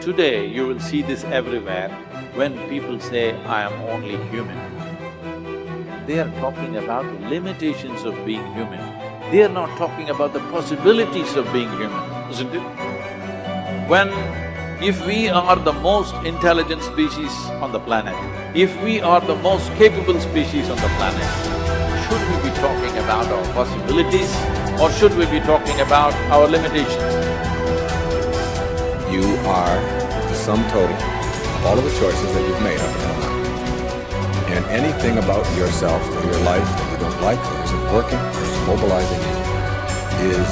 Today, you will see this everywhere when people say, I am only human. They are talking about the limitations of being human. They are not talking about the possibilities of being human, isn't it? If we are the most intelligent species on the planet, if we are the most capable species on the planet, should we be talking about our possibilities or should we be talking about our limitations? You are the sum total of all of the choices that you've made up until now. And anything about yourself or your life that you don't like or isn't working or is mobilizing you is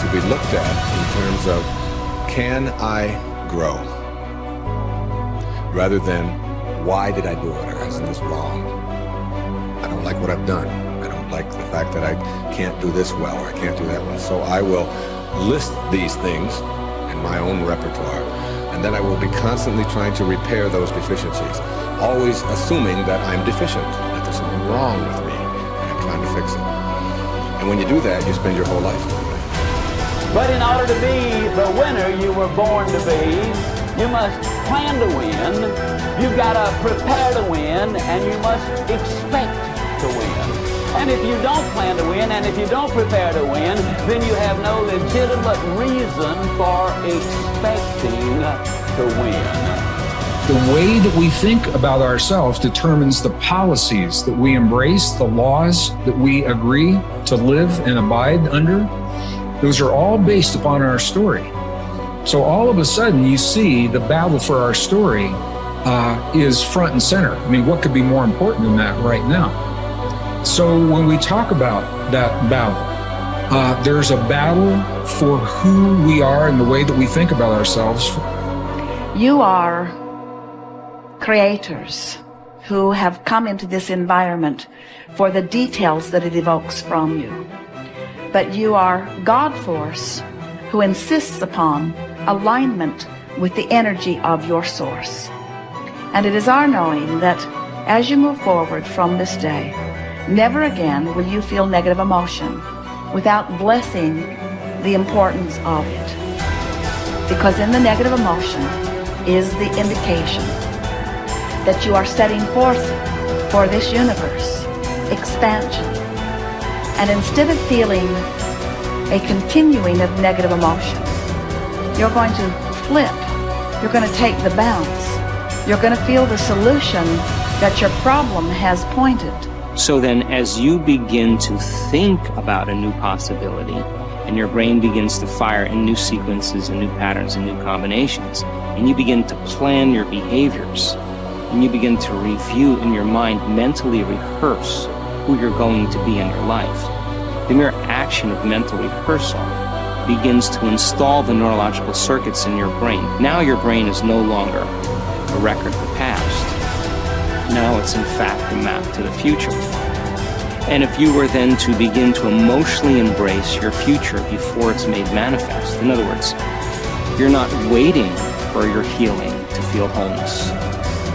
to be looked at in terms of, can I grow? Rather than, why did I do it, or isn't this wrong? I don't like what I've done. I don't like the fact that I can't do this well or I can't do that well. So I will list these things in my own repertoire, and then I will be constantly trying to repair those deficiencies, always assuming that I'm deficient, that there's something wrong with me, and I'm trying to fix it. And when you do that, you spend your whole life doing that. But in order to be the winner you were born to be, you must plan to win, you've got to prepare to win, and you must expect to win. And if you don't plan to win, and if you don't prepare to win, then you have no legitimate reason for expecting to win. The way that we think about ourselves determines the policies that we embrace, the laws that we agree to live and abide under. Those are all based upon our story. So all of a sudden you see the battle for our story is front and center. I mean, what could be more important than that right now? So when we talk about that battle, there's a battle for who we are and the way that we think about ourselves. You are creators who have come into this environment for the details that it evokes from you. But you are God force who insists upon alignment with the energy of your source. And it is our knowing that as you move forward from this day, never again will you feel negative emotion without blessing the importance of it. Because in the negative emotion is the indication that you are setting forth for this universe expansion. And instead of feeling a continuing of negative emotion, you're going to flip. You're going to take the bounce. You're going to feel the solution that your problem has pointed. So then as you begin to think about a new possibility, and your brain begins to fire in new sequences and new patterns and new combinations, and you begin to plan your behaviors, and you begin to review in your mind, mentally rehearse who you're going to be in your life, the mere action of mental rehearsal begins to install the neurological circuits in your brain. Now your brain is no longer a record of the past. Now it's in fact a map to the future. And if you were then to begin to emotionally embrace your future before it's made manifest, in other words, you're not waiting for your healing to feel wholeness.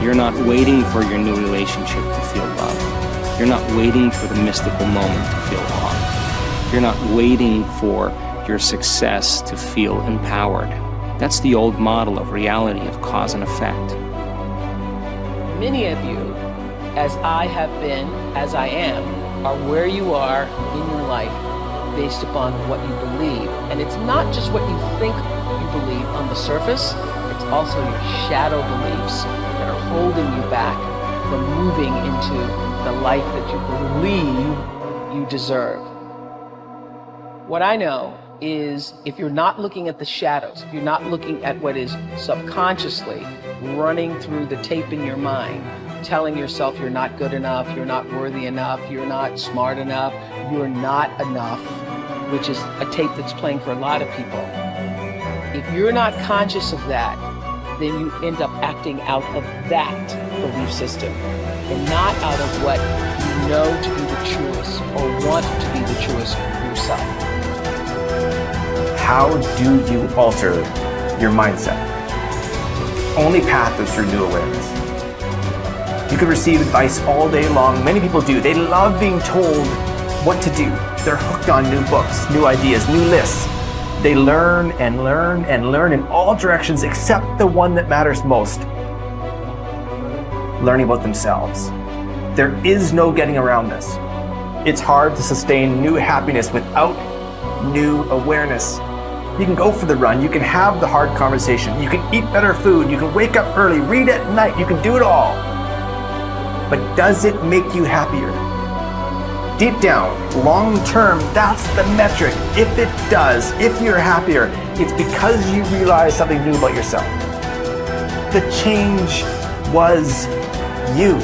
You're not waiting for your new relationship to feel love. You're not waiting for the mystical moment to feel awe. You're not waiting for your success to feel empowered. That's the old model of reality, of cause and effect. Many of you, as I have been, as I am, are where you are in your life based upon what you believe. And it's not just what you think you believe on the surface, it's also your shadow beliefs that are holding you back from moving into the life that you believe you deserve. What I know is if you're not looking at the shadows, if you're not looking at what is subconsciously running through the tape in your mind, telling yourself you're not good enough, you're not worthy enough, you're not smart enough, you're not enough, which is a tape that's playing for a lot of people. If you're not conscious of that, then you end up acting out of that belief system and not out of what you know to be the truest or want to be the truest for yourself. How do you alter your mindset? Only path is through new awareness. You can receive advice all day long. Many people do. They love being told what to do. They're hooked on new books, new ideas, new lists. They learn and learn and learn in all directions except the one that matters most. Learning about themselves. There is no getting around this. It's hard to sustain new happiness without new awareness. You can go for the run, you can have the hard conversation, you can eat better food, you can wake up early, read at night, you can do it all. But does it make you happier? Deep down, long term, that's the metric. If it does, if you're happier, it's because you realize something new about yourself. The change was you.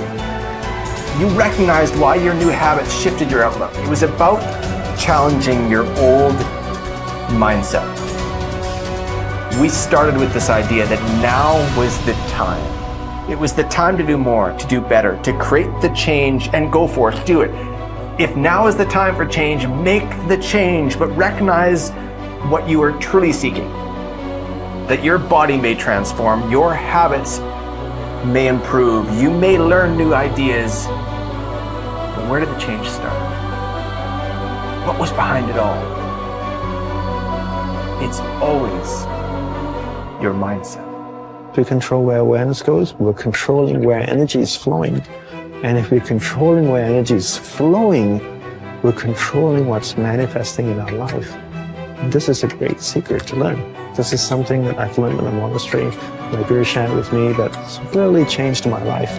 You recognized why your new habits shifted your outlook. It was about challenging your old mindset. We started with this idea that now was the time. It was the time to do more, to do better, to create the change and go for it, do it. If now is the time for change, make the change, but recognize what you are truly seeking. That your body may transform, your habits may improve, you may learn new ideas, but where did the change start? What was behind it all? It's always your mindset. If we control where awareness goes, we're controlling where energy is flowing. And if we're controlling where energy is flowing, we're controlling what's manifesting in our life. This is a great secret to learn. This is something that I've learned in the monastery. My guru shared with me that's really changed my life.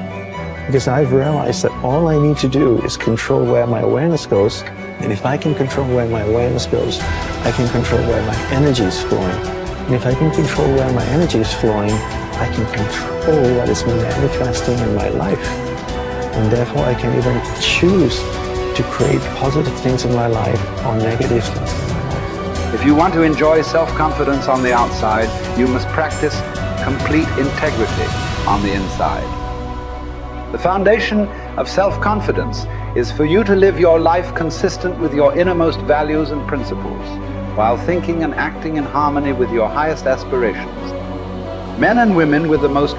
Because I've realized that all I need to do is control where my awareness goes. And if I can control where my awareness goes, I can control where my energy is flowing. And if I can control where my energy is flowing, I can control what is manifesting in my life. And therefore I can even choose to create positive things in my life or negative things in my life. If you want to enjoy self-confidence on the outside, you must practice complete integrity on the inside. The foundation of self-confidence is for you to live your life consistent with your innermost values and principles, while thinking and acting in harmony with your highest aspirations. Men and women with the most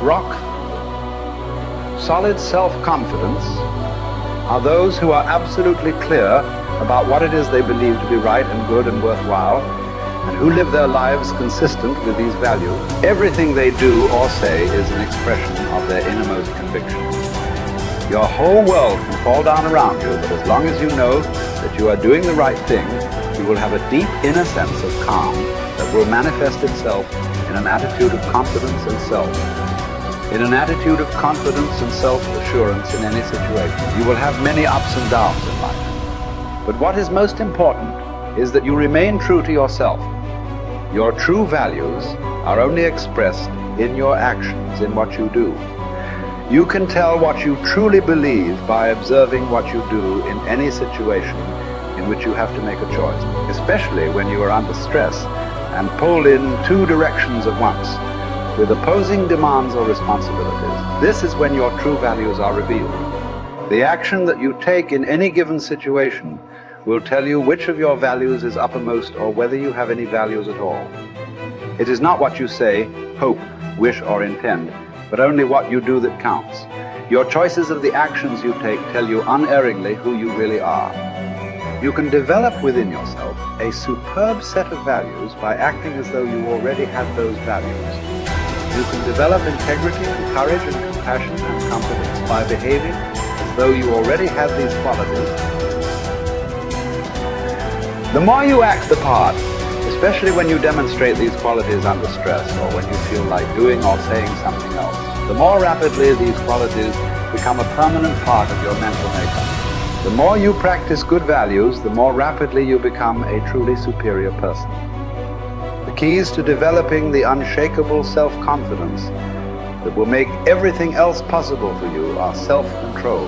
solid self-confidence are those who are absolutely clear about what it is they believe to be right and good and worthwhile, and who live their lives consistent with these values. Everything they do or say is an expression of their innermost convictions. Your whole world can fall down around you, but as long as you know that you are doing the right thing, you will have a deep inner sense of calm that will manifest itself in an attitude of confidence and self. In an attitude of confidence and self-assurance in any situation. You will have many ups and downs in life. But what is most important is that you remain true to yourself. Your true values are only expressed in your actions, in what you do. You can tell what you truly believe by observing what you do in any situation in which you have to make a choice, especially when you are under stress and pulled in two directions at once, with opposing demands or responsibilities. This is when your true values are revealed. The action that you take in any given situation will tell you which of your values is uppermost or whether you have any values at all. It is not what you say, hope, wish, or intend, but only what you do that counts. Your choices of the actions you take tell you unerringly who you really are. You can develop within yourself a superb set of values by acting as though you already had those values. You can develop integrity and courage and compassion and confidence by behaving as though you already had these qualities. The more you act the part, especially when you demonstrate these qualities under stress or when you feel like doing or saying something else, the more rapidly these qualities become a permanent part of your mental makeup. The more you practice good values, the more rapidly you become a truly superior person. The keys to developing the unshakable self-confidence that will make everything else possible for you are self-control,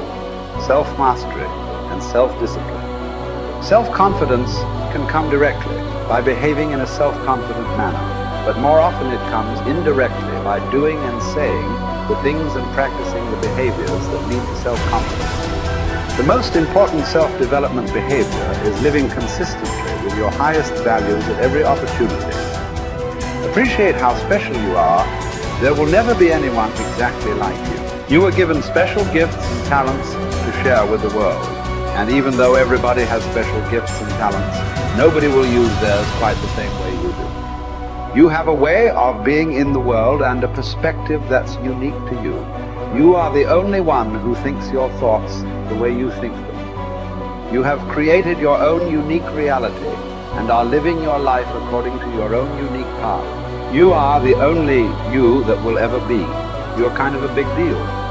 self-mastery, and self-discipline. Self-confidence can come directly by behaving in a self-confident manner, but more often it comes indirectly by doing and saying the things and practicing the behaviors that lead to self-confidence. The most important self-development behavior is living consistently with your highest values at every opportunity. Appreciate how special you are. There will never be anyone exactly like you. You were given special gifts and talents to share with the world. And even though everybody has special gifts and talents, nobody will use theirs quite the same way you do. You have a way of being in the world and a perspective that's unique to you. You are the only one who thinks your thoughts the way you think them. You have created your own unique reality and are living your life according to your own unique path. You are the only you that will ever be. You're kind of a big deal.